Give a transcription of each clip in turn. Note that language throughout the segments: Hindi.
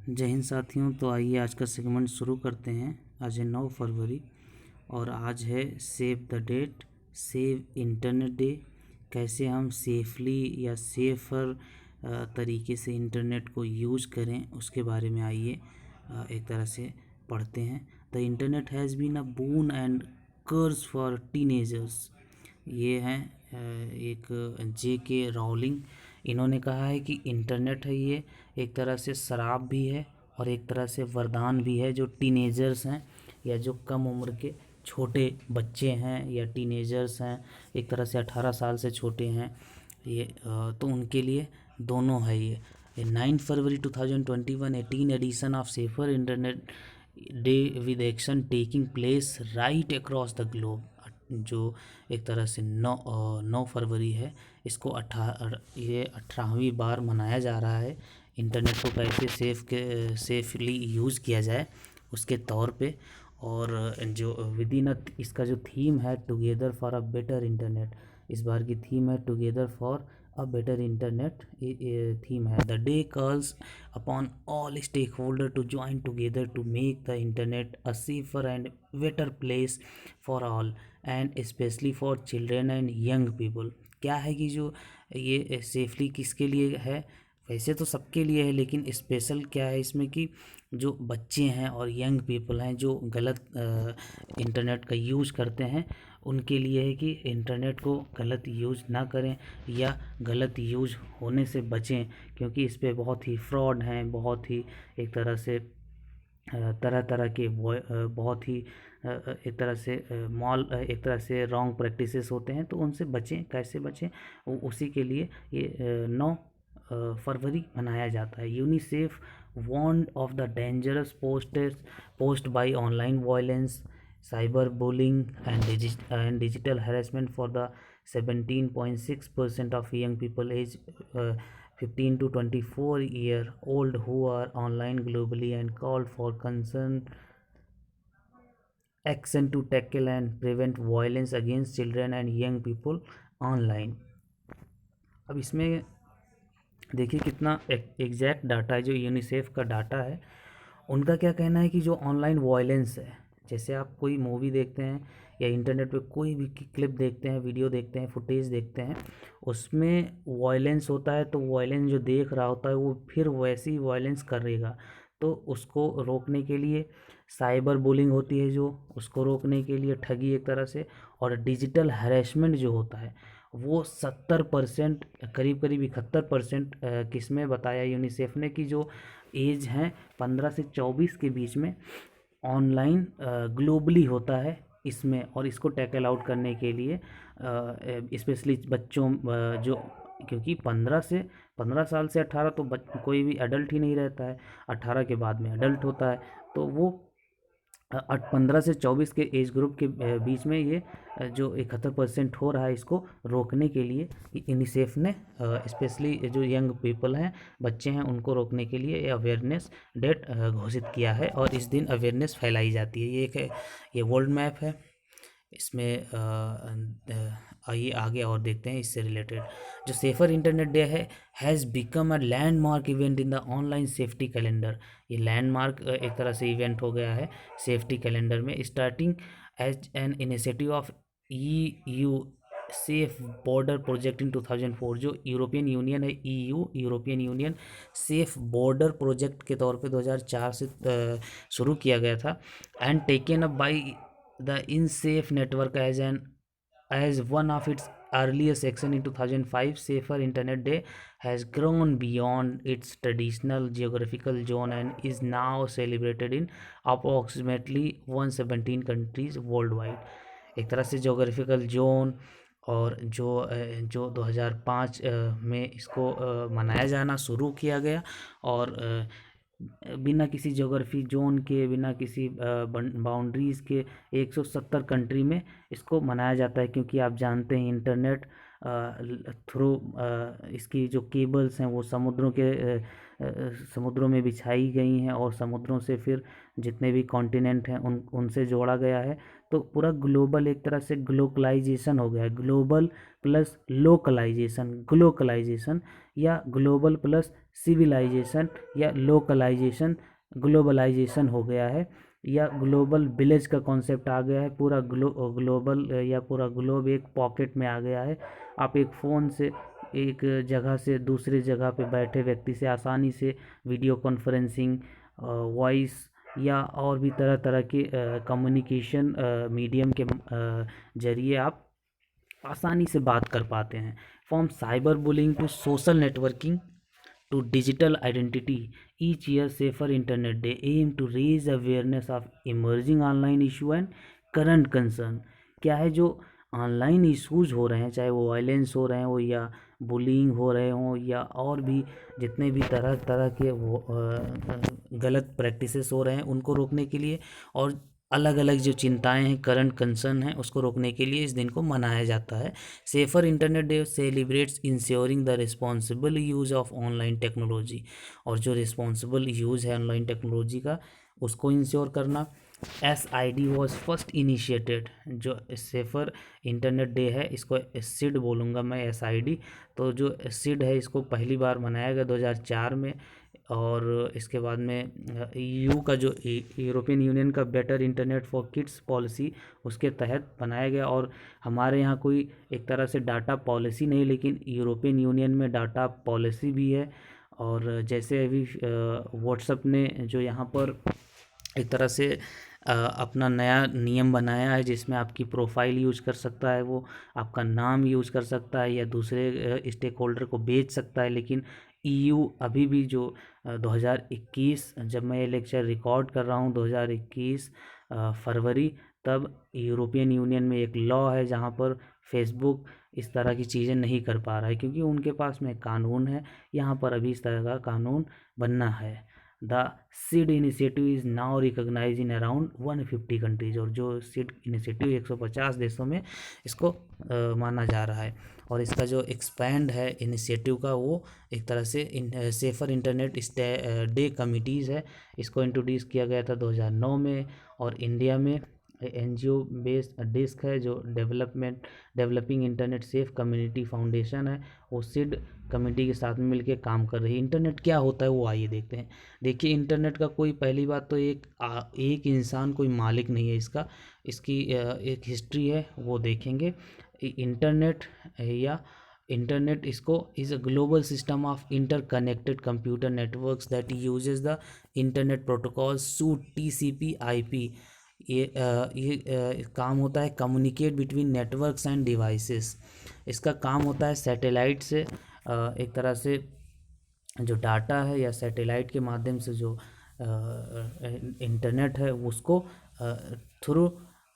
जय हिंद साथियों। तो आइए आज का सेगमेंट शुरू करते हैं। आज है 9 फरवरी और आज है save the date, save internet day. कैसे हम सेफली या सेफ़र तरीके से इंटरनेट को यूज़ करें उसके बारे में आइए एक तरह से पढ़ते हैं। The internet has been a boon and curse for teenagers. ये हैं एक J.K. राउलिंग। इन्होंने कहा है कि इंटरनेट है ये एक तरह से शराब भी है और एक तरह से वरदान भी है जो टीनेजर्स हैं या जो कम उम्र के छोटे बच्चे हैं या टीनेजर्स हैं, एक तरह से 18 साल से छोटे हैं ये, तो उनके लिए दोनों है ये। 9 फरवरी 2021 18 edition of safer internet day with action taking place right across the globe. जो एक तरह से 9 फरवरी है, इसको ये 18वीं बार मनाया जा रहा है। इंटरनेट को कैसे सेफली यूज़ किया जाए उसके तौर पे। और जो विदिन इसका जो थीम है together for a better internet, इस बार की थीम है together for a better internet theme है। The day calls upon all stakeholder to join together to make the internet a safer and better place for all and specially for children and young people. क्या है कि जो ये सेफली किसके लिए है? वैसे तो सबके लिए है, लेकिन स्पेशल क्या है इसमें कि जो बच्चे हैं और यंग पीपल हैं जो गलत इंटरनेट का यूज़ करते हैं उनके लिए है कि इंटरनेट को गलत यूज़ ना करें या गलत यूज़ होने से बचें, क्योंकि इस पे बहुत ही फ्रॉड हैं, बहुत ही एक तरह से तरह तरह के बहुत ही एक तरह से एक तरह से रॉन्ग प्रैक्टिसेस होते हैं। तो उनसे बचें, कैसे बचें उसी के लिए ये 9 फरवरी मनाया जाता है। UNICEF warned of the dangerous post by online violence, cyberbullying and digital harassment for the 17.6% of young people aged 15 to 24 year old who are online globally and called for concern action to tackle and prevent violence against children and young people online। अब इसमें देखिए कितना एग्जैक्ट डाटा है जो यूनिसेफ का डाटा है। उनका क्या कहना है कि जो ऑनलाइन वायलेंस है, जैसे आप कोई मूवी देखते हैं या इंटरनेट पे कोई भी क्लिप देखते हैं, वीडियो देखते हैं, फुटेज देखते हैं, उसमें वायलेंस होता है तो वायलेंस जो देख रहा होता है वो फिर वैसी वायलेंस करेगा। तो उसको रोकने के लिए साइबर बुलिंग होती है, जो उसको रोकने के लिए ठगी एक तरह से, और डिजिटल हैरेसमेंट जो होता है वो 70% करीब करीब 71% किस में बताया यूनिसेफ ने कि जो एज हैं 15 से 24 के बीच में ऑनलाइन ग्लोबली होता है इसमें। और इसको टैकल आउट करने के लिए स्पेशली बच्चों जो, क्योंकि 15 साल से 18 तो कोई भी एडल्ट ही नहीं रहता है, 18 के बाद में एडल्ट होता है। तो वो 15 से 24 के एज ग्रुप के बीच में ये जो 71% हो रहा है, इसको रोकने के लिए यूनिसेफ ने स्पेशली जो यंग पीपल हैं, बच्चे हैं, उनको रोकने के लिए अवेयरनेस डेट घोषित किया है और इस दिन अवेयरनेस फैलाई जाती है। ये एक ये वर्ल्ड मैप है। इसमें आइए आगे और देखते हैं इससे रिलेटेड। जो सेफर इंटरनेट डे है has become a landmark event in the online safety calendar. ये लैंडमार्क एक तरह से इवेंट हो गया है सेफ्टी कैलेंडर में, starting as an initiative of EU safe border project in 2004। जो यूरोपियन यूनियन है, European Union safe border project के तौर पे 2004 से शुरू किया गया था, and taken up by the InSafe network as one of its earliest action in 2005. Safer Internet Day has grown beyond its traditional geographical zone and is now celebrated in approximately 117 countries worldwide। एक तरह से जोग्राफिकल जोन और जो 2005 में इसको मनाया जाना शुरू किया गया, और बिना किसी जोग्राफी जोन के, बिना किसी बाउंड्रीज़ के 170 कंट्री में इसको मनाया जाता है। क्योंकि आप जानते हैं इंटरनेट थ्रू इसकी जो केबल्स हैं वो समुद्रों में बिछाई गई हैं और समुद्रों से फिर जितने भी कॉन्टिनेंट हैं उनसे जोड़ा गया है। तो पूरा ग्लोबल एक तरह से ग्लोबलाइजेशन हो गया है। ग्लोबल प्लस लोकलाइजेशन, ग्लोकलाइजेशन या ग्लोबल प्लस सिविलाइजेशन या लोकलाइजेशन, ग्लोबलाइजेशन हो गया है, या ग्लोबल विलेज का कॉन्सेप्ट आ गया है। पूरा ग्लोबल या पूरा ग्लोब एक पॉकेट में आ गया है। आप एक फ़ोन से एक जगह से दूसरी जगह पे बैठे व्यक्ति से आसानी से वीडियो कॉन्फ्रेंसिंग, वॉइस या और भी तरह तरह के कम्युनिकेशन मीडियम के जरिए आप आसानी से बात कर पाते हैं। From cyber bullying to social networking to digital identity, each year Safer Internet Day aim to raise awareness of emerging online issue and current concern। क्या है जो ऑनलाइन इश्यूज हो रहे हैं, चाहे वो वायलेंस हो रहे हो या बुलिंग हो रहे हों या और भी जितने भी तरह तरह के वो गलत प्रैक्टिसेस हो रहे हैं, उनको रोकने के लिए, और अलग अलग जो चिंताएं हैं, करंट कंसर्न हैं, उसको रोकने के लिए इस दिन को मनाया जाता है। Safer internet day celebrates ensuring the responsible use of online technology, और जो रिस्पॉन्सिबल यूज़ है ऑनलाइन टेक्नोलॉजी का, उसको इंश्योर करना। SID वॉज फर्स्ट इनिशिएटेड, जो सेफर इंटरनेट डे है इसको सिड बोलूँगा मैं, SID। तो जो सिड है इसको पहली बार मनाया गया 2004 में, और इसके बाद में EU का जो यूरोपियन यूनियन का better internet for kids policy, उसके तहत बनाया गया। और हमारे यहाँ कोई एक तरह से डाटा पॉलिसी नहीं, लेकिन यूरोपियन यूनियन में डाटा पॉलिसी भी है। और जैसे अभी व्हाट्सएप ने जो यहाँ पर एक तरह से अपना नया नियम बनाया है, जिसमें आपकी प्रोफाइल यूज कर सकता है, वो आपका नाम यूज कर सकता है या दूसरे स्टेक होल्डर को बेच सकता है। लेकिन EU अभी भी जो 2021, जब मैं ये लेक्चर रिकॉर्ड कर रहा हूँ 2021 फरवरी, तब यूरोपियन यूनियन में एक लॉ है जहाँ पर फेसबुक इस तरह की चीज़ें नहीं कर पा रहा है, क्योंकि उनके पास में कानून है। यहाँ पर अभी इस तरह का कानून बनना है। The seed initiative is now recognize in around 150 countries, और जो सीड इनिशिएटिव 150 देशों में इसको माना जा रहा है। और इसका जो एक्सपैंड है इनिशिएटिव का, वो एक तरह से सेफर इंटरनेट डे कमिटीज़ है, इसको इंट्रोड्यूस किया गया था 2009 में। और इंडिया में NGO बेस्ड डिस्क है जो developing internet safe community foundation है, वो सिड कमेटी के साथ में मिलकर काम कर रही है। इंटरनेट क्या होता है वो आइए देखते हैं। देखिए, इंटरनेट का कोई, पहली बात तो एक इंसान कोई मालिक नहीं है इसका, इसकी एक हिस्ट्री है, वो देखेंगे। इंटरनेट या इंटरनेट इसको is a global system of interconnected computer networks that uses the internet protocol suit TCP/IP। ये काम होता है communicate between networks end devices. इसका काम होता है सैटेलाइट से एक तरह से जो डाटा है या सैटेलाइट के माध्यम से जो इंटरनेट है उसको थ्रू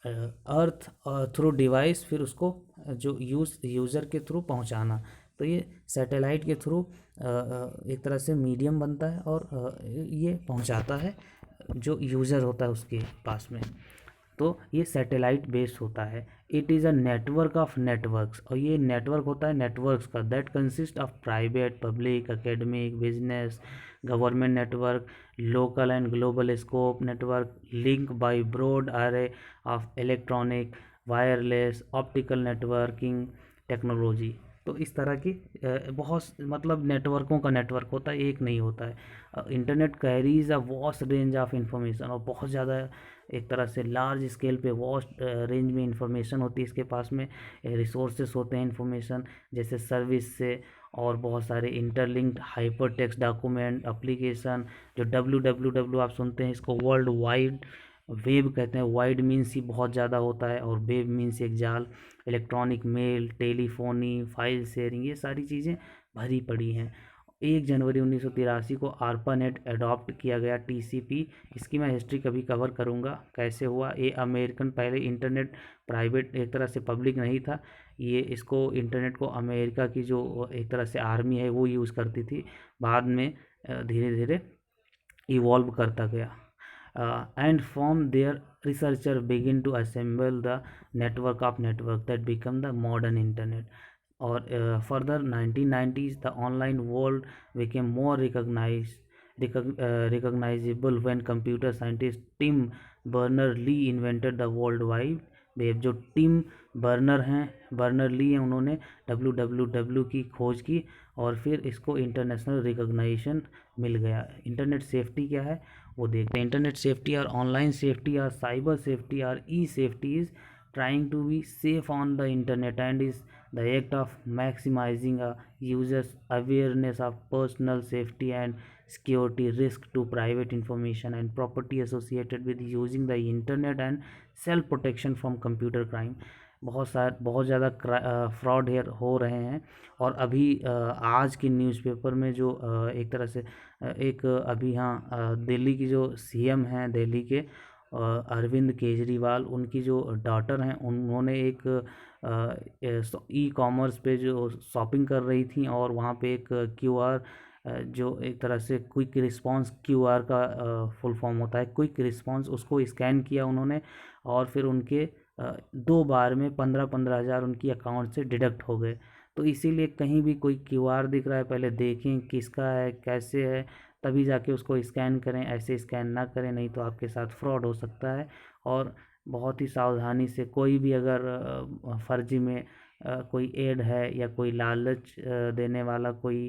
अर्थ थ्रू डिवाइस, फिर उसको जो यूज़र के थ्रू पहुंचाना। तो ये सैटेलाइट के थ्रू एक तरह से मीडियम बनता है और ये पहुंचाता है जो यूज़र होता है उसके पास में। तो ये सैटेलाइट बेस्ड होता है। It is a network of networks, और ये नेटवर्क होता है नेटवर्क्स का, that consist of private, public, academic, business, government network, local and global scope network, link by broad array of electronic, wireless, optical networking technology. तो इस तरह की बहुत मतलब नेटवर्कों का नेटवर्क होता है, एक नहीं होता है। Internet carries a vast range of information, और बहुत ज़्यादा एक तरह से लार्ज स्केल पे वास्ट रेंज में इंफॉर्मेशन होती है इसके पास में, रिसोर्सेस होते हैं इंफॉर्मेशन, जैसे सर्विस से, और बहुत सारे interlinked hyper text document application, जो WWW आप सुनते हैं, इसको वर्ल्ड वाइड वेब कहते हैं। वाइड मीन्स ही बहुत ज़्यादा होता है, और वेब मीन्स एक जाल। Electronic mail, telephony, file sharing, ये सारी चीज़ें भरी पड़ी हैं। 1 जनवरी 1983 को ARPANET अडॉप्ट किया गया, TCP। इसकी मैं हिस्ट्री कभी कवर करूँगा कैसे हुआ। ये अमेरिकन, पहले इंटरनेट प्राइवेट एक तरह से पब्लिक नहीं था, ये इसको इंटरनेट को अमेरिका की जो एक तरह से आर्मी है वो यूज़ करती थी, बाद में धीरे धीरे इवॉल्व करता गया। And from there researcher begin to assemble the network of network that become the modern internet। और further 1990s the online world became more recognizable when computer scientist Tim Berners-Lee invented the world wide web। जो टिम बर्नर ली हैं, उन्होंने WWW की खोज की, और फिर इसको इंटरनेशनल रिकॉग्निशन मिल गया। इंटरनेट सेफ्टी क्या है वो देखते हैं। इंटरनेट सेफ्टी और ऑनलाइन सेफ्टी और साइबर सेफ्टी और ई safety is trying to be safe on the internet and is the act of maximizing a user's awareness of personal safety and security risk to private information and property associated with using the internet and self protection from computer crime। बहुत ज़्यादा फ्रॉड हेयर हो रहे हैं। और अभी आज की न्यूज़पेपर में जो एक तरह से एक अभी हाँ दिल्ली की जो सीएम हैं दिल्ली के अरविंद केजरीवाल, उनकी जो डॉटर हैं उन्होंने एक ई कॉमर्स पे जो शॉपिंग कर रही थी और वहाँ पे एक क्यूआर जो एक तरह से क्विक रिस्पांस क्यूआर का फुल फॉर्म होता है क्विक रिस्पांस, उसको स्कैन किया उन्होंने और फिर उनके 2 बार में 15-15 हज़ार उनकी अकाउंट से डिडक्ट हो गए। तो इसीलिए कहीं भी कोई क्यूआर दिख रहा है पहले देखें किसका है कैसे है, तभी जाके उसको स्कैन करें। ऐसे स्कैन ना करें, नहीं तो आपके साथ फ्रॉड हो सकता है। और बहुत ही सावधानी से कोई भी अगर फर्जी में कोई ऐड है या कोई लालच देने वाला कोई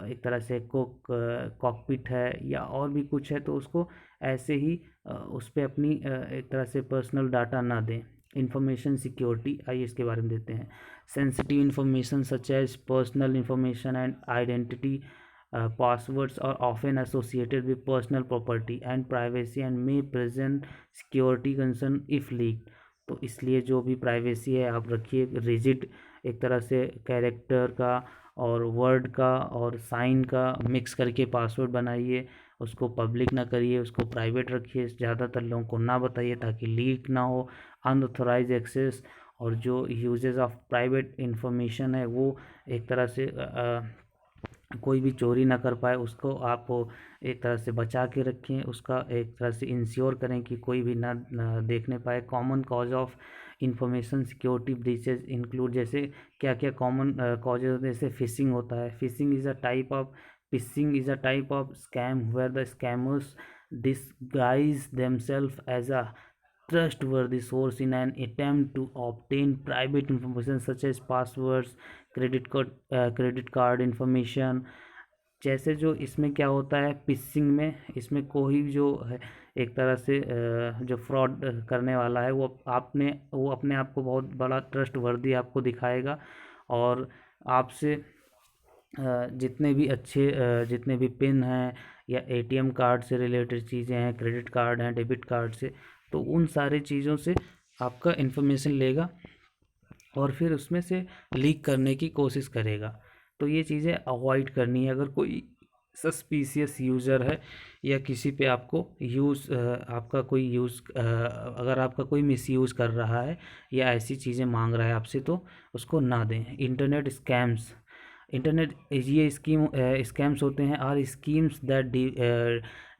एक तरह से कॉकपिट है या और भी कुछ है, तो उसको ऐसे ही उस पर अपनी एक तरह से पर्सनल डाटा ना दें। इंफॉर्मेशन सिक्योरिटी, आइए इसके बारे में देते हैं। Sensitive information such as personal information and identity passwords are often associated with personal property and privacy and may present security concern if leaked। तो इसलिए जो भी प्राइवेसी है आप रखिए रिजिड, एक तरह से कैरेक्टर का और वर्ड का और साइन का मिक्स करके पासवर्ड बनाइए, उसको पब्लिक ना करिए, उसको प्राइवेट रखिए, ज़्यादातर लोगों को ना बताइए ताकि लीक ना हो। अनऑथराइज एक्सेस और जो यूजेस ऑफ प्राइवेट इंफॉर्मेशन है वो एक तरह से कोई भी चोरी ना कर पाए, उसको आप एक तरह से बचा के रखें, उसका एक तरह से इंश्योर करें कि कोई भी ना देखने पाए। Common cause of information security breaches include, जैसे क्या क्या कॉमन कॉजेज होते हैं, जैसे फिशिंग होता है। Phishing is a type of scam where the scammers disguise themselves as a trustworthy source in an attempt to obtain private information such as passwords, credit card information। जैसे जो इसमें क्या होता है फिशिंग में, इसमें कोई जो है एक तरह से जो फ्रॉड करने वाला है वो अपने आप को बहुत बड़ा ट्रस्टवर्दी आपको दिखाएगा और आपसे जितने भी पिन हैं या एटीएम कार्ड से रिलेटेड चीज़ें हैं, क्रेडिट कार्ड हैं, डेबिट कार्ड से, तो उन सारी चीज़ों से आपका इन्फॉर्मेशन लेगा और फिर उसमें से लीक करने की कोशिश करेगा। तो ये चीज़ें अवॉइड करनी है। अगर कोई सस्पिशियस यूज़र है या किसी पे आपको अगर आपका कोई मिसयूज़ कर रहा है या ऐसी चीज़ें मांग रहा है आपसे, तो उसको ना दें। इंटरनेट ये स्कैम्स होते हैं और schemes that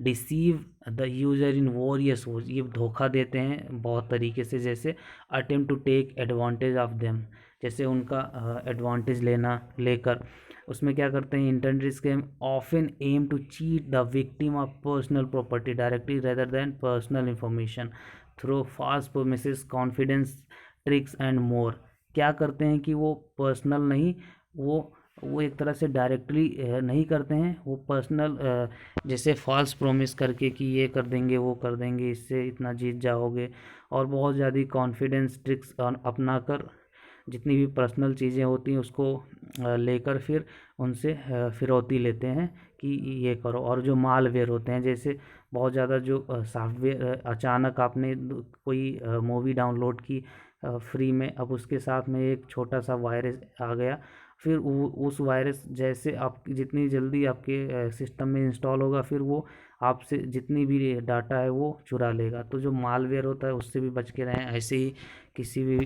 deceive the user in various ways, ये धोखा देते हैं बहुत तरीके से, जैसे attempt to take advantage of them, जैसे उनका एडवांटेज लेकर उसमें क्या करते हैं। Internet scam often aim to cheat the victim of personal property directly rather than personal information through false promises, confidence tricks and more. क्या करते हैं कि वो पर्सनल नहीं, वो एक तरह से डायरेक्टली नहीं करते हैं, वो पर्सनल जैसे फॉल्स प्रॉमिस करके कि ये कर देंगे वो कर देंगे, इससे इतना जीत जाओगे, और बहुत ज़्यादा कॉन्फिडेंस ट्रिक्स अपना कर जितनी भी पर्सनल चीज़ें होती हैं उसको लेकर फिर उनसे फिरौती लेते हैं कि ये करो। और जो मालवेयर होते हैं, जैसे बहुत ज़्यादा जो सॉफ्टवेयर अचानक आपने कोई मूवी डाउनलोड की फ्री में, अब उसके साथ में एक छोटा सा वायरस आ गया, फिर उस वायरस जैसे आप जितनी जल्दी आपके सिस्टम में इंस्टॉल होगा फिर वो आपसे जितनी भी डाटा है वो चुरा लेगा। तो जो मालवेयर होता है उससे भी बच के रहें। ऐसे ही किसी भी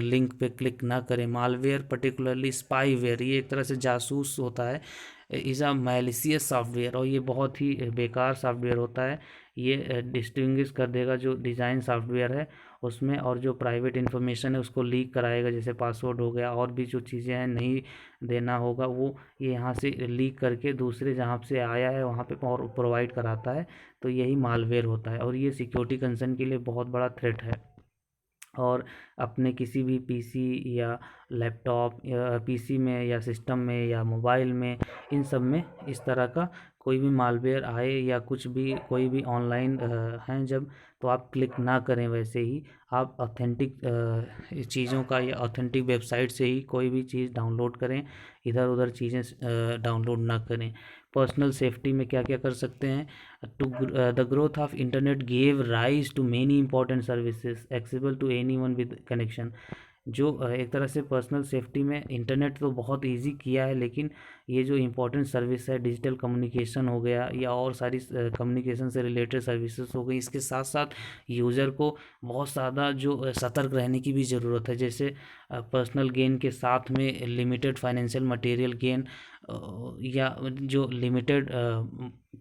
लिंक पे क्लिक ना करें। मालवेयर पर्टिकुलरली स्पाईवेयर, ये एक तरह से जासूस होता है, इज़ अ मैलिशियस सॉफ्टवेयर, और ये बहुत ही बेकार सॉफ्टवेयर होता है। ये डिस्टिंग्विश कर देगा जो डिज़ाइन सॉफ्टवेयर है उसमें, और जो प्राइवेट इन्फॉर्मेशन है उसको लीक कराएगा, जैसे पासवर्ड हो गया और भी जो चीज़ें हैं नहीं देना होगा वो ये यहाँ से लीक करके दूसरे जहाँ से आया है वहाँ पे और प्रोवाइड कराता है। तो यही मालवेयर होता है और ये सिक्योरिटी कंसर्न के लिए बहुत बड़ा थ्रेट है। और अपने किसी भी पीसी या लैपटॉप या पीसी में या सिस्टम में या मोबाइल में, इन सब में इस तरह का कोई भी मालवेयर आए या कुछ भी कोई भी ऑनलाइन हैं जब, तो आप क्लिक ना करें। वैसे ही आप ऑथेंटिक चीज़ों का या ऑथेंटिक वेबसाइट से ही कोई भी चीज़ डाउनलोड करें, इधर उधर चीज़ें डाउनलोड ना करें। पर्सनल सेफ्टी में क्या क्या कर सकते हैं? The growth of internet gave rise to many important services accessible to anyone with connection। जो एक तरह से पर्सनल सेफ्टी में इंटरनेट तो बहुत इजी किया है, लेकिन ये जो इम्पोर्टेंट सर्विस है, डिजिटल कम्युनिकेशन हो गया या और सारी कम्युनिकेशन से रिलेटेड सर्विसेज हो गई, इसके साथ साथ यूज़र को बहुत ज़्यादा जो सतर्क रहने की भी ज़रूरत है। जैसे पर्सनल गेन के साथ में लिमिटेड फाइनेंशियल मटेरियल गेन या जो लिमिटेड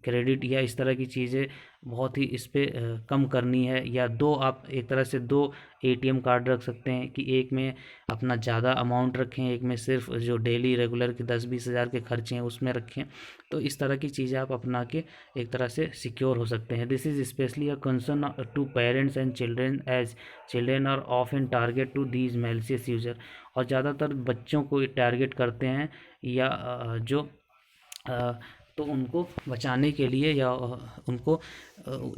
क्रेडिट या इस तरह की चीज़ें बहुत ही इस पर कम करनी है। या दो, आप एक तरह से दो एटीएम कार्ड रख सकते हैं कि एक में अपना ज़्यादा अमाउंट रखें, एक में सिर्फ जो डेली रेगुलर के 10-20 हज़ार के खर्चे हैं उसमें रखें। तो इस तरह की चीज़ें आप अपना के एक तरह से सिक्योर हो सकते हैं। This is specially a concern to parents and children as children are often target to these malicious user. और ज़्यादातर बच्चों को टारगेट करते हैं या जो तो उनको बचाने के लिए या उनको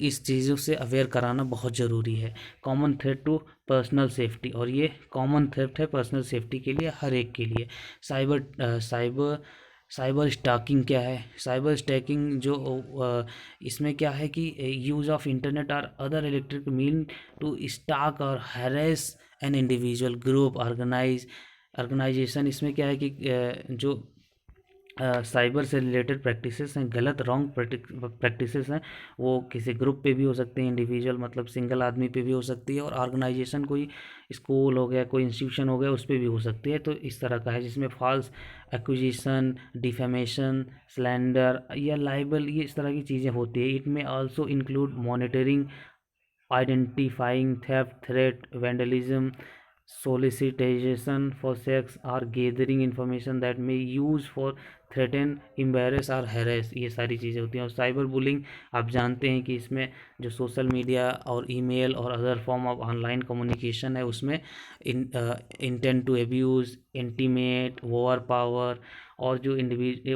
इस चीज़ों से अवेयर कराना बहुत ज़रूरी है। Common threat to personal safety, और ये कॉमन थ्रेट है पर्सनल सेफ्टी के लिए, हर एक के लिए। साइबर साइबर स्टॉकिंग क्या है? साइबर स्टॉकिंग जो इसमें क्या है कि यूज़ ऑफ इंटरनेट और other electric mean to stalk और harass an individual group organization. इसमें क्या है कि जो साइबर से रिलेटेड प्रैक्टिसेस हैं, गलत रॉन्ग प्रैक्टिसेस हैं, वो किसी ग्रुप पे भी हो सकते हैं, इंडिविजुअल मतलब सिंगल आदमी पे भी हो सकती है, और ऑर्गेनाइजेशन कोई स्कूल हो गया, कोई इंस्टीट्यूशन हो गया, उस पर भी हो सकती है। तो इस तरह का है जिसमें फॉल्स एक्विजिशन, डिफेमेशन, स्लैंडर या लाइबल, ये इस तरह की चीज़ें होती है। इट में also include monitoring, identifying theft, threat, vandalism, solicitation for sex, or gathering information that may use for threaten, embarrass और हैरेस, ये सारी चीज़ें होती हैं। और साइबर बुलिंग आप जानते हैं कि इसमें जो सोशल मीडिया और ईमेल और other form of online communication है, उसमें intent to abuse, intimate, over power, और जो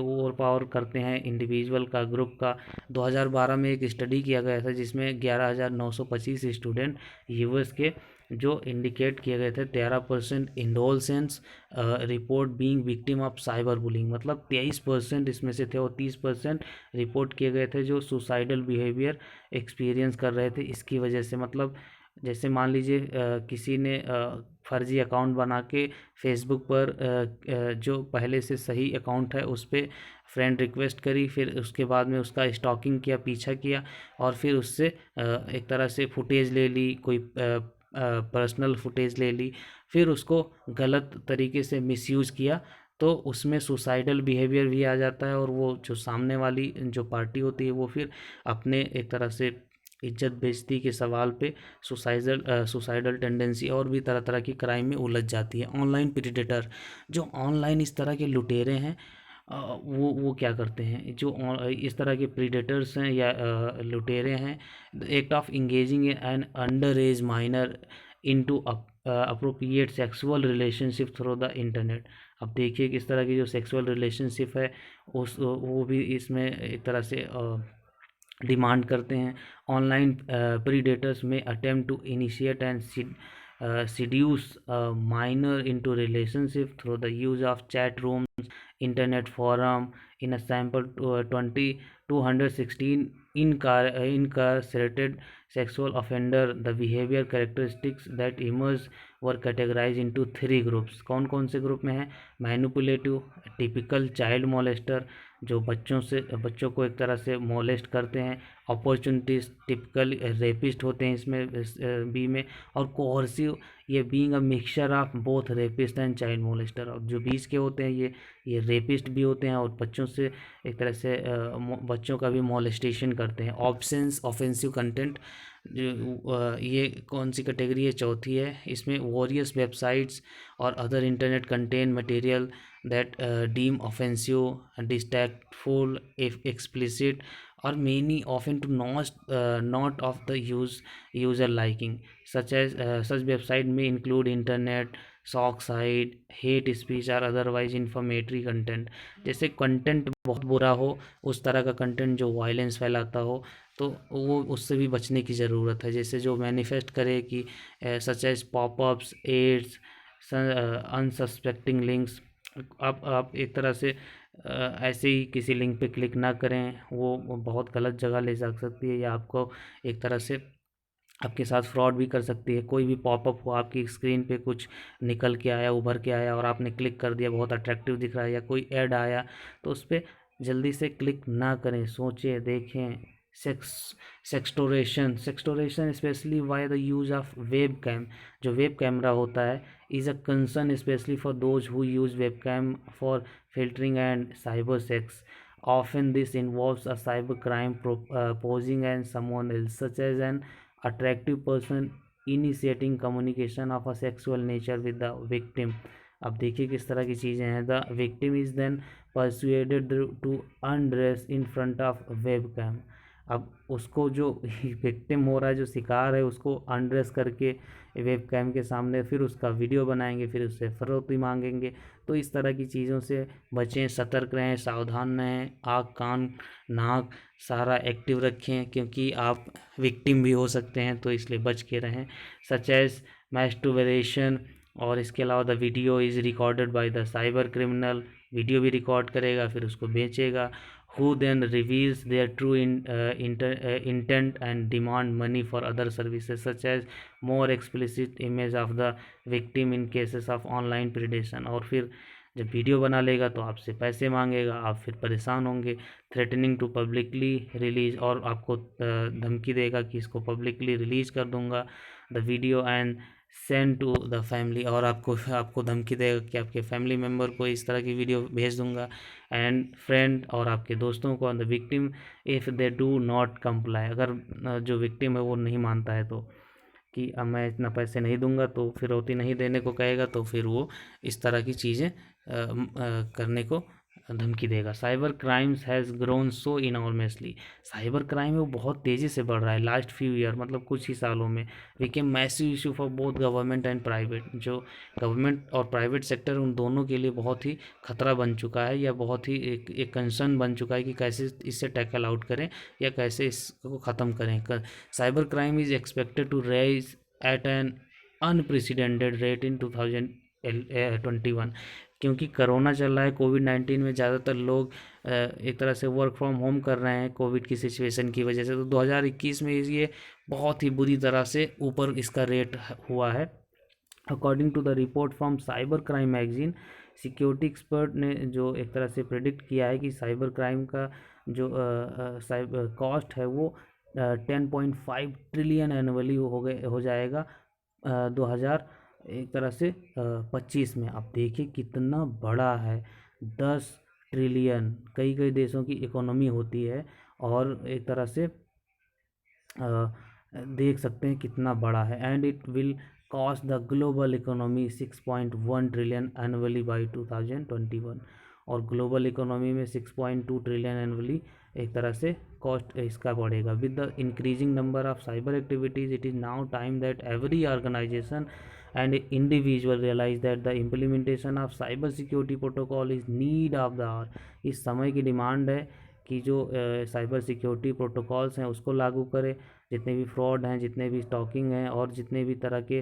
ओवर पावर करते हैं इंडिविजुअल का, ग्रुप का। 2012 में एक स्टडी किया गया था जिसमें 11,925 स्टूडेंट यूएस के जो इंडिकेट किए गए थे 13% adolescents report being victim of cyber bullying, मतलब 23% इसमें से थे, और 30% रिपोर्ट किए गए थे जो सुसाइडल बिहेवियर एक्सपीरियंस कर रहे थे इसकी वजह से। मतलब जैसे मान लीजिए किसी ने फर्जी अकाउंट बना के फेसबुक पर जो पहले से सही अकाउंट है उस पर फ्रेंड रिक्वेस्ट करी, फिर उसके बाद में उसका स्टॉकिंग किया, पीछा किया, और फिर उससे एक तरह से फुटेज ले ली, कोई पर्सनल फुटेज ले ली, फिर उसको गलत तरीके से मिसयूज़ किया, तो उसमें सुसाइडल बिहेवियर भी आ जाता है। और वो जो सामने वाली जो पार्टी होती है वो फिर अपने एक तरह से इज्जत बेइज्जती के सवाल पे सुसाइडल टेंडेंसी और भी तरह तरह की क्राइम में उलझ जाती है। ऑनलाइन प्रीडेटर, जो ऑनलाइन इस तरह के लुटेरे हैं, वो क्या करते हैं, जो इस तरह के प्रीडेटर्स हैं या लुटेरे हैं, the act of engaging an under age minor into appropriate sexual relationship through the internet. अब देखिए किस तरह की जो सेक्सुअल रिलेशनशिप है उस वो भी इसमें एक तरह से डिमांड करते हैं। ऑनलाइन प्रीडेटर्स में attempt to initiate and seduce a minor into relationship through the use of chat rooms, internet forum. In a sample 216 incarcerated sexual offender, the behavior characteristics that emerged were categorized into 3 groups। कौन कौन से ग्रुप में है? मैनिपुलेटिव, टिपिकल चाइल्ड मोलेस्टर, जो बच्चों को एक तरह से मोलेस्ट करते हैं, अपॉर्चुनिटीज, टिपिकल रेपिस्ट होते हैं इसमें बी में, और कोहर्सिव, ये being a mixture of both rapist and child molester. और जो बीच के होते हैं ये रेपिस्ट भी होते हैं और बच्चों से एक तरह से बच्चों का भी मोलेस्टेशन करते हैं। ऑब्सेंस, ऑफेंसिव कंटेंट, जो ये कौन सी कैटेगरी है? चौथी है। इसमें वॉरियस वेबसाइट्स और other internet content material that deem offensive, distractful, explicit, or many often to not of the user liking, such website may include internet shock site hate speech और अदरवाइज इन्फॉर्मेटरी कंटेंट। जैसे कंटेंट बहुत बुरा हो, उस तरह का कंटेंट जो वायलेंस फैलाता हो, तो वो उससे भी बचने की ज़रूरत है। जैसे जो मैनिफेस्ट करे कि such as popups, ads, unsuspecting links. आप एक तरह से ऐसे ही किसी लिंक पे क्लिक ना करें, वो बहुत गलत जगह ले जा सकती है, या आपको एक तरह से आपके साथ फ्रॉड भी कर सकती है। कोई भी पॉपअप हो, आपकी स्क्रीन पे कुछ निकल के आया, उभर के आया और आपने क्लिक कर दिया, बहुत अट्रैक्टिव दिख रहा है, या कोई ऐड आया, तो उस पर जल्दी से क्लिक ना करें, सोचें, देखें। Sex sextortion specially via the use of web cam, जो वेब कैमरा होता है, is a concern specially for those who use web cam for filtering and cyber sex. Often this involves a cyber crime posing as someone else, such as an attractive person initiating communication of a sexual nature with the victim. अब देखिए किस तरह की चीज़ें हैं। The victim is then persuaded to undress in front of web cam. अब उसको जो विक्टिम हो रहा है, जो शिकार है, उसको अनड्रेस करके वेब कैम के सामने फिर उसका वीडियो बनाएंगे, फिर उससे फरोख्ती मांगेंगे। तो इस तरह की चीज़ों से बचें, सतर्क रहें, सावधान रहें, आँख कान नाक सारा एक्टिव रखें, क्योंकि आप विक्टिम भी हो सकते हैं, तो इसलिए बच के रहें। सच एज मैस्टुबरेशन, और इसके अलावा the video is recorded by the cyber criminal, video भी रिकॉर्ड करेगा, फिर उसको बेचेगा। who then reveals their true intent and demand money for other services such as more explicit image of the victim in cases of online predation। और फिर जब वीडियो बना लेगा तो आपसे पैसे मांगेगा, आप फिर परेशान होंगे। थ्रेटनिंग टू पब्लिकली रिलीज, और आपको धमकी देगा कि इसको पब्लिकली रिलीज कर दूंगा the video and send to the family, और आपको धमकी देगा कि आपके फैमिली मेम्बर को इस तरह की वीडियो भेज दूंगा, एंड फ्रेंड, और आपके दोस्तों को। The victim if they do not comply, अगर जो विक्टिम है वो नहीं मानता है, तो कि अब मैं इतना पैसे नहीं दूंगा, तो फिरौती नहीं देने को कहेगा, तो फिर वो इस तरह की चीज़ें करने को धमकी देगा। Cyber crimes has grown so enormously, cyber crime है वो बहुत तेज़ी से बढ़ रहा है लास्ट फ्यू ईयर, मतलब कुछ ही सालों में। Became massive issue for both government and private, जो गवर्नमेंट और प्राइवेट सेक्टर उन दोनों के लिए बहुत ही खतरा बन चुका है, या बहुत ही एक कंसर्न बन चुका है कि कैसे इससे टैकल आउट करें या कैसे इसको ख़त्म करें। Cyber crime is expected to rise at an unprecedented rate in 2021, क्योंकि कोरोना चल रहा है, कोविड-19 में ज़्यादातर लोग एक तरह से वर्क फ्रॉम होम कर रहे हैं कोविड की सिचुएशन की वजह से, तो 2021 में ये बहुत ही बुरी तरह से ऊपर इसका रेट हुआ है। According to the report from cyber crime magazine, security expert ने जो एक तरह से प्रिडिक्ट किया है कि साइबर क्राइम का जो साइबर कॉस्ट है वो 10.5 ट्रिलियन एनुअली हो जाएगा 2000 एक तरह से 25 में। आप देखिए कितना बड़ा है, 10 ट्रिलियन कई कई देशों की इकोनॉमी होती है, और एक तरह से देख सकते हैं कितना बड़ा है। And it will cost the global economy 6.1 trillion annually by 2021, और ग्लोबल इकोनॉमी में 6.2 ट्रिलियन एनुअली एक तरह से कॉस्ट इसका बढ़ेगा। With the increasing number of cyber activities, it is now time that every organisation and individual realize that the implementation of cyber security protocol is need of the hour। इस समय की डिमांड है कि जो साइबर सिक्योरिटी प्रोटोकॉल्स हैं उसको लागू करें। जितने भी फ्रॉड हैं, जितने भी स्टॉकिंग हैं, और जितने भी तरह के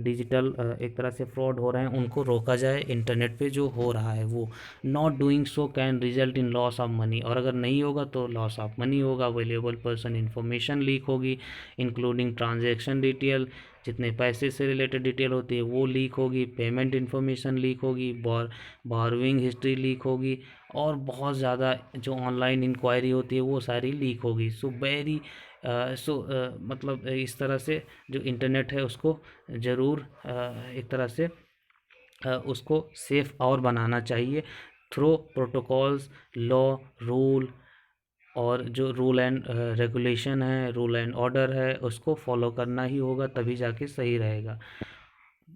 डिजिटल एक तरह से फ्रॉड हो रहे हैं, उनको रोका जाए। इंटरनेट पे जो हो रहा है वो, not doing so can result in loss of money, और अगर नहीं होगा तो लॉस ऑफ मनी होगा, वेल्युएबल पर्सन इन्फॉर्मेशन लीक होगी, इंक्लूडिंग ट्रांजैक्शन डिटेल, जितने पैसे से रिलेटेड डिटेल होती है वो लीक होगी, पेमेंट इन्फॉर्मेशन लीक होगी, बोरोइंग हिस्ट्री लीक होगी, और बहुत ज़्यादा जो ऑनलाइन इंक्वायरी होती है वो सारी लीक होगी। सो वेरी मतलब इस तरह से जो इंटरनेट है उसको ज़रूर एक तरह से उसको सेफ और बनाना चाहिए थ्रू प्रोटोकॉल्स, लॉ, रूल, और जो रूल एंड रेगुलेशन है, रूल एंड ऑर्डर है, उसको फॉलो करना ही होगा, तभी जाके सही रहेगा।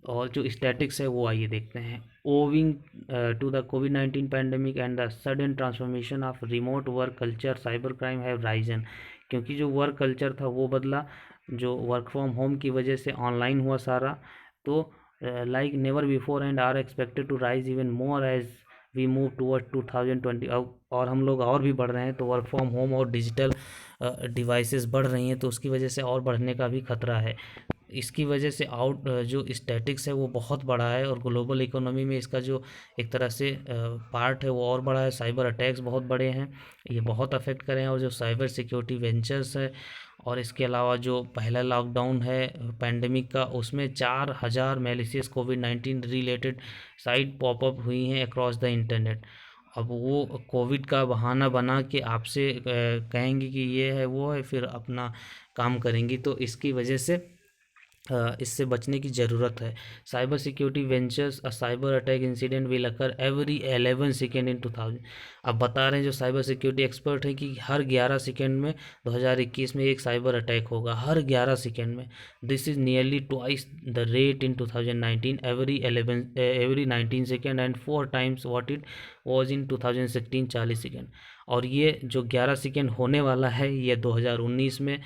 और जो स्टैटिक्स है वो आइए देखते हैं। ओविंग टू द कोविड-19 pandemic and the sudden transformation of remote work culture, cyber crime have risen. क्योंकि जो वर्क कल्चर था वो बदला, जो वर्क फ्रॉम होम की वजह से ऑनलाइन हुआ सारा, तो like never before and are expected to rise even more as we move toward 2020। अब और हम लोग और भी बढ़ रहे हैं, तो वर्क फ्रॉम होम और डिजिटल डिवाइसेस बढ़ रही हैं, तो उसकी वजह से और बढ़ने का भी खतरा है। इसकी वजह से जो स्टैटिक्स है वो बहुत बड़ा है, और ग्लोबल इकोनॉमी में इसका जो एक तरह से पार्ट है वो और बड़ा है। साइबर अटैक्स बहुत बड़े हैं, ये बहुत अफेक्ट करें। और जो साइबर सिक्योरिटी वेंचर्स है, और इसके अलावा जो पहला लॉकडाउन है पैंडेमिक का, उसमें 4000 मैलिशियस कोविड-19 रिलेटेड साइट पॉपअप हुई हैं अक्रॉस द इंटरनेट। अब वो कोविड का बहाना बना के आपसे कहेंगे कि ये है वो है, फिर अपना काम करेंगी, तो इसकी वजह से इससे बचने की ज़रूरत है। Cyber security ventures, a cyber attack incident will occur every 11 second in 2000। अब बता रहे हैं जो साइबर सिक्योरिटी एक्सपर्ट हैं कि हर 11 सेकेंड में 2021 में एक साइबर अटैक होगा, हर 11 सेकेंड में। This is nearly twice the rate in 2019, every 19 second, and 4 times what it was in 2016, 40 second. और ये जो 11 सेकेंड होने वाला है, ये 2019 में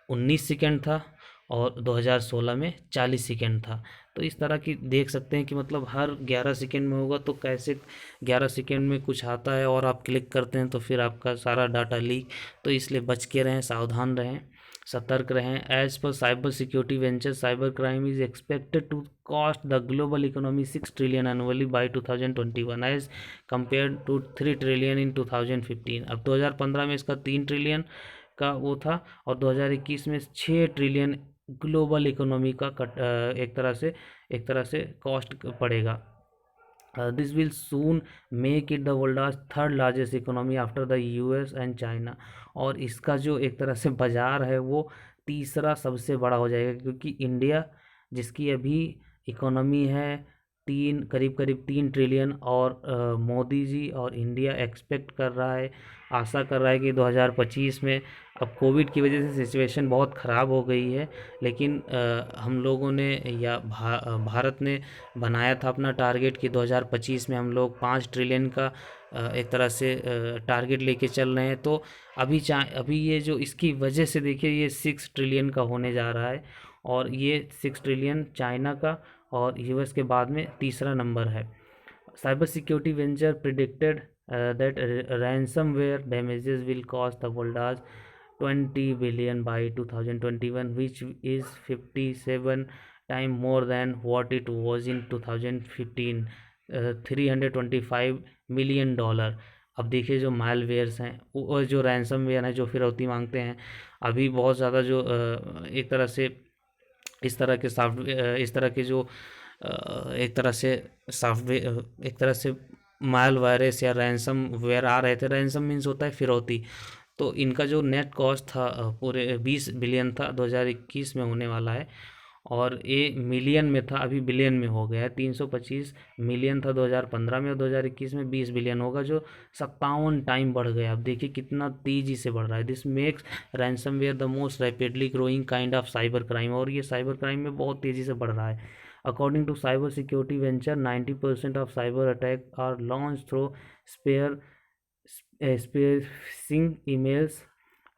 19 सेकेंड था, और 2016 में 40 सेकेंड था। तो इस तरह की देख सकते हैं कि मतलब हर 11 सेकेंड में होगा, तो कैसे 11 सेकेंड में कुछ आता है और आप क्लिक करते हैं तो फिर आपका सारा डाटा लीक। तो इसलिए बच के रहें, सावधान रहें, सतर्क रहें। As per cyber security venture, cyber crime is expected to cost the global economy 6 trillion annually by 2021 as compare to 3 trillion in 2015। अब 2015 में इसका 3 ट्रिलियन का वो था, और 2021 में 6 ट्रिलियन ग्लोबल इकोनॉमी का एक तरह से कॉस्ट पड़ेगा। This will soon make it the world third largest economy after the US and China. और इसका जो एक तरह से बाज़ार है वो तीसरा सबसे बड़ा हो जाएगा, क्योंकि इंडिया जिसकी अभी इकोनॉमी है करीब करीब 3 ट्रिलियन, और मोदी जी और इंडिया एक्सपेक्ट कर रहा है, आशा कर रहा है कि 2025 में, अब कोविड की वजह से सिचुएशन बहुत ख़राब हो गई है, लेकिन हम लोगों ने या भारत ने बनाया था अपना टारगेट कि 2025 में हम लोग 5 ट्रिलियन का एक तरह से टारगेट लेके चल रहे हैं। तो अभी ये जो इसकी वजह से देखिए ये 6 ट्रिलियन का होने जा रहा है, और ये 6 ट्रिलियन चाइना का और यूएस के बाद में तीसरा नंबर है। Cyber security venture predicted that ransomware damages will cost the world as 20 billion by 2021, which is 57 times more than what it was in 2015, $325 million। अब देखिए जो मालवेयर्स हैं और जो रैंसमवेयर हैं, जो फिरौती मांगते हैं, अभी बहुत ज़्यादा जो एक तरह से इस तरह के सॉफ्टवेयर, इस तरह के जो एक तरह से सॉफ्टवेयर, एक तरह से माल वायरस या रैंसम वेयर आ रहे थे। रैंसम मीन्स होता है फिरौती। तो इनका जो नेट कॉस्ट था पूरे 20 बिलियन था, 2021 में होने वाला है, और ये मिलियन में था, अभी बिलियन में हो गया है। 325 मिलियन था 2015 में, और 2021 में 20 बिलियन होगा, जो 57 टाइम बढ़ गया। अब देखिए कितना तेज़ी से बढ़ रहा है। This makes ransomware the most rapidly growing kind of cyber crime, और ये साइबर क्राइम में बहुत तेज़ी से बढ़ रहा है। According to cyber security venture, 90% of cyber attacks are launched through phishing emails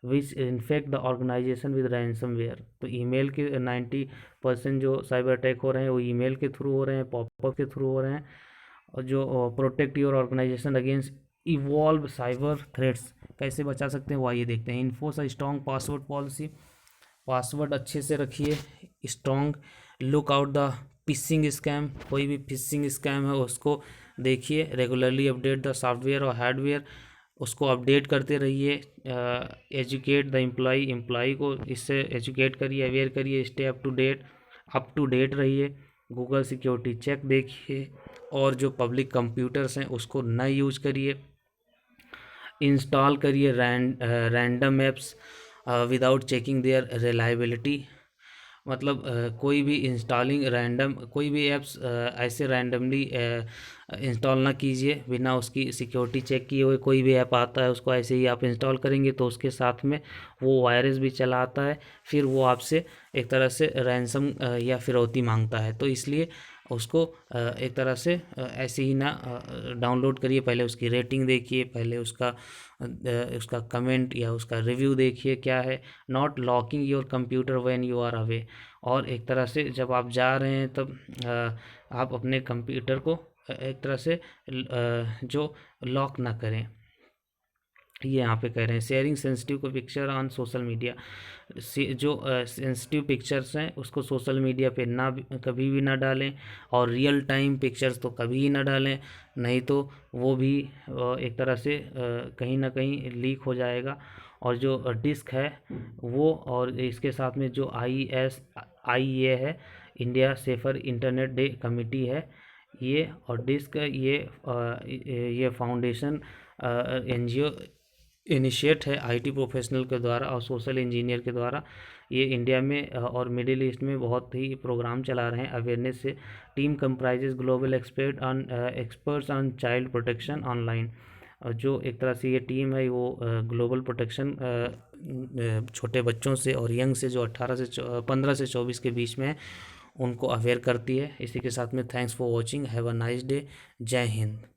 which infect the organization with ransomware। तो ईमेल के 90% जो साइबर अटैक हो रहे हैं वो ईमेल के थ्रू हो रहे हैं, पॉपअप के थ्रू हो रहे हैं। और जो protect your organisation against evolve cyber threats, कैसे बचा सकते हैं वो आइए देखते हैं। Enforce a strong password policy, password अच्छे से रखिए strong. Look out the phishing scam, कोई भी फिशिंग स्कैम है उसको देखिए। रेगुलरली अपडेट द सॉफ्टवेयर और हार्डवेयर, उसको अपडेट करते रहिए। एजुकेट द एम्प्लॉय को इससे एजुकेट करिए, अवेयर करिए। स्टे अप टू डेट रहिए। गूगल सिक्योरिटी चेक देखिए, और जो पब्लिक कंप्यूटर्स हैं उसको न यूज करिए। इंस्टॉल करिए random apps without checking there reliability. मतलब कोई भी कोई भी ऐप्स ऐसे रैंडमली इंस्टॉल ना कीजिए बिना उसकी सिक्योरिटी चेक किए हुए। कोई भी ऐप आता है उसको ऐसे ही आप इंस्टॉल करेंगे तो उसके साथ में वो वायरस भी चला आता है, फिर वो आपसे एक तरह से रैंसम या फिरौती मांगता है। तो इसलिए उसको एक तरह से ऐसे ही ना डाउनलोड करिए, पहले उसकी रेटिंग देखिए, पहले उसका कमेंट या उसका रिव्यू देखिए क्या है। Not locking your computer when you are away, और एक तरह से जब आप जा रहे हैं तब आप अपने कंप्यूटर को एक तरह से जो लॉक ना करें, ये यहाँ पे कह रहे हैं। शेयरिंग सेंसिटिव को पिक्चर ऑन सोशल मीडिया, जो सेंसिटिव पिक्चर्स हैं उसको सोशल मीडिया पे कभी भी ना डालें, और रियल टाइम पिक्चर्स तो कभी ही ना डालें, नहीं तो वो भी एक तरह से कहीं ना कहीं लीक हो जाएगा। और जो डिस्क है वो, और इसके साथ में जो ISIA है, India safer internet day committee है ये, और डिस्क ये फाउंडेशन NGO इनिशिएट है IT प्रोफेशनल के द्वारा और सोशल इंजीनियर के द्वारा। ये इंडिया में और मिडिल ईस्ट में बहुत ही प्रोग्राम चला रहे हैं अवेयरनेस से। Team comprises global experts on child protection online, जो एक तरह से ये टीम है वो ग्लोबल प्रोटेक्शन छोटे बच्चों से और यंग से जो 15 से 24 के बीच में है उनको अवेयर करती है। इसी के साथ में thanks for watching, have a nice day, जय हिंद।